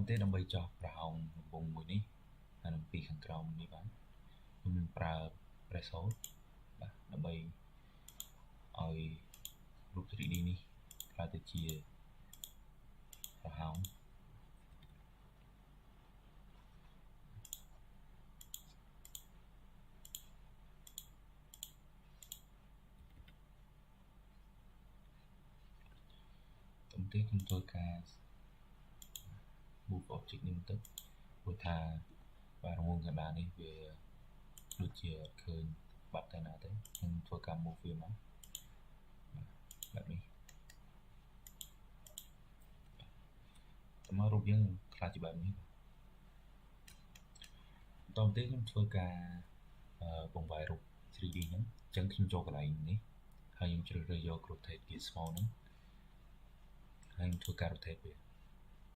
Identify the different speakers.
Speaker 1: តទេដើម្បីចោះប្រហោងកំពុងមួយនេះហើយនឹងពីខាងក្រោមនេះបាទខ្ញុំនឹងប្រើ Presso បាទដើម្បីឲ្យរូប 3D នេះក្លាយទៅជាប្រហោងតទេខ្ញុំធ្វើការ move object នេះបន្តិចព្រោះថាបាទរង្វង់កណ្ដាលនេះវាដូចជាអត់ឃើញបាត់ទៅណាទេខ្ញុំធ្វើការ move វាមកបែបនេះតើមករូបយើងខ្លាចជាបែបនេះតទេខ្ញុំធ្វើការបង្វែររូប 3D ហ្នឹងអញ្ចឹងខ្ញុំចូលកន្លែងនេះហើយខ្ញុំជ្រើសរើសយក rotate gear small ហ្នឹងហើយខ្ញុំធ្វើការ rotate វា